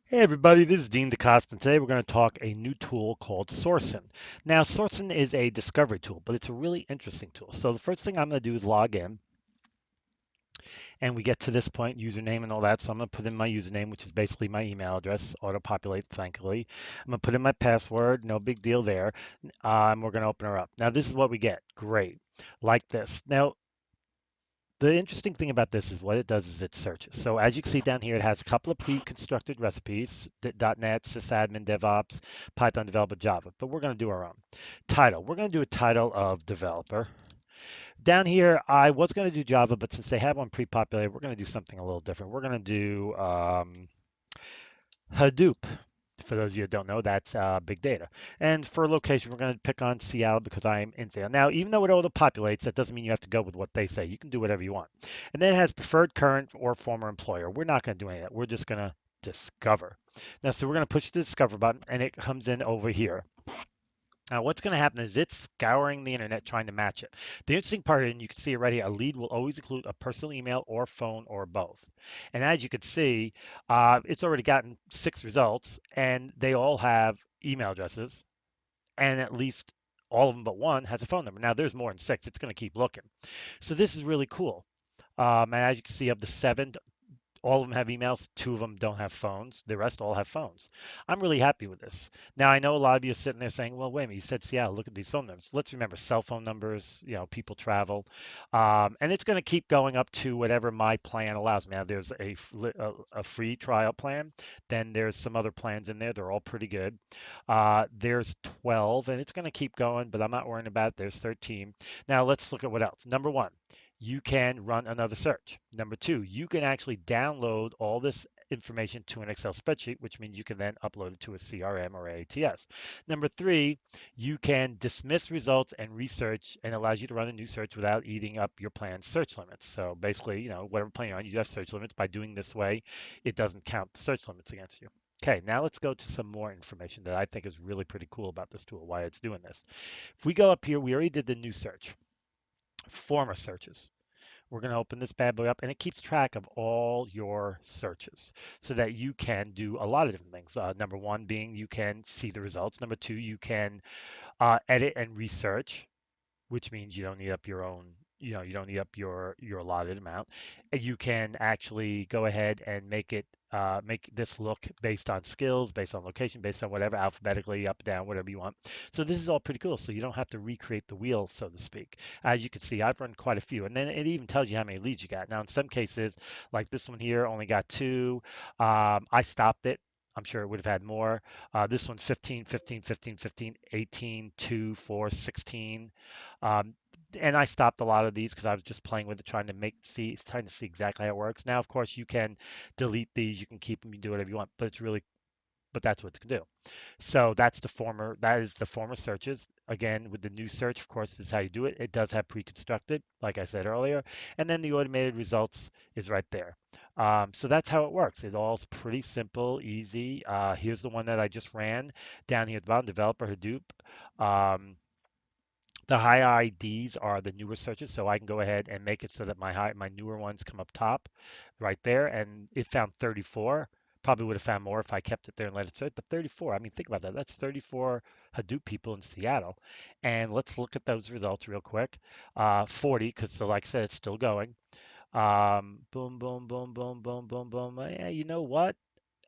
Hey everybody, this is Dean DeCosta, and today we're going to talk a new tool called Sourcin. Now, Sourcin is a discovery tool, but it's a really interesting tool. So the first thing I'm going to do is log in, and we get to this point, username and all that. So I'm going to put in my username, which is basically my email address, auto-populates, thankfully. I'm going to put in my password, no big deal there, and we're going to open her up. Now, this is what we get. Great, like this. Now, the interesting thing about this is what it does is it searches. So as you can see down here, it has a couple of pre-constructed recipes, .NET, sysadmin, DevOps, Python developer, Java, but we're going to do our own. Title, we're going to do a title of developer. Down here, I was going to do Java, but since they have one pre-populated, we're going to do something a little different. We're going to do Hadoop. For those of you that don't know, that's big data. And for location, we're going to pick on Seattle because I'm in Seattle. Now, even though it auto-populates, that doesn't mean you have to go with what they say. You can do whatever you want. And then it has preferred current or former employer. We're not going to do any of that. We're just going to discover. Now, so we're going to push the discover button, and it comes in over here. Now, what's going to happen is it's scouring the internet trying to match it. The interesting part, and you can see already, a lead will always include a personal email or phone or both. And as you can see, it's already gotten 6 results, and they all have email addresses, and at least all of them but one has a phone number. Now, there's more than 6. It's going to keep looking. So this is really cool. And as you can see, of the 7, all of them have emails, 2 of them don't have phones. The rest all have phones. I'm really happy with this. Now, I know a lot of you are sitting there saying, well, wait a minute, you said Seattle, look at these phone numbers. Let's remember cell phone numbers, people travel. And it's going to keep going up to whatever my plan allows me. Now, there's a free trial plan. Then there's some other plans in there. They're all pretty good. There's 12, and it's going to keep going, but I'm not worrying about it. There's 13. Now, let's look at what else. Number one, you can run another search. Number two, you can actually download all this information to an Excel spreadsheet, which means you can then upload it to a CRM or ATS. Number three, you can dismiss results and research and allows you to run a new search without eating up your plan's search limits. So basically, whatever plan you're on, you have search limits. By doing this way, it doesn't count the search limits against you. Okay, now let's go to some more information that I think is really pretty cool about this tool, why it's doing this. If we go up here, we already did the new search, former searches. We're going to open this bad boy up and it keeps track of all your searches so that you can do a lot of different things. Number one being you can see the results. Number two, you can edit and research, which means you don't need up your own, you don't need up your allotted amount. And you can actually go ahead and make this look based on skills, based on location, based on whatever, alphabetically, up, down, whatever you want. So this is all pretty cool. So you don't have to recreate the wheel, so to speak. As you can see, I've run quite a few, and then it even tells you how many leads you got. Now, in some cases, like this one here, only got 2. I stopped it. I'm sure it would have had more. This one's 15, 15, 15, 15, 18, 2, 4, 16. Um, and I stopped a lot of these because I was just playing with it, trying to see exactly how it works. Now, of course, you can delete these, you can keep them, you can do whatever you want, but that's what it can do. So that is the former searches. Again, with the new search, of course, this is how you do it. It does have pre-constructed, like I said earlier, and then the automated results is right there. So that's how it works. It all's pretty simple, easy. Here's the one that I just ran down here at the bottom, developer Hadoop. Um, the high IDs are the newer searches, so I can go ahead and make it so that my newer ones come up top right there, and it found 34. Probably would have found more if I kept it there and let it search, but 34, I mean, think about that. That's 34 Hadoop people in Seattle. And let's look at those results real quick. 40, because so like I said, it's still going. Boom, boom, boom, boom, boom, boom, boom. Yeah, you know what?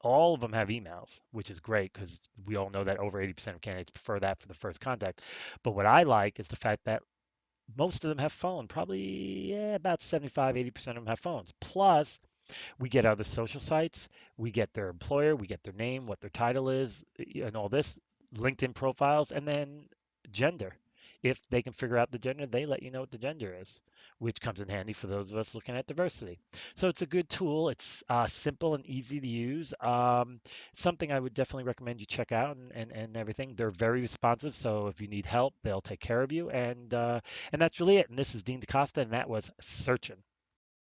All of them have emails, which is great because we all know that over 80% of candidates prefer that for the first contact. But what I like is the fact that most of them have phone. Probably, yeah, about 75, 80% of them have phones. Plus, we get other social sites, we get their employer, we get their name, what their title is, and all this, LinkedIn profiles, and then gender. If they can figure out the gender, they let you know what the gender is, which comes in handy for those of us looking at diversity. So it's a good tool. It's simple and easy to use. Something I would definitely recommend you check out and everything. They're very responsive, so if you need help, they'll take care of you. And that's really it. And this is Dean DaCosta, and that was Searchin'.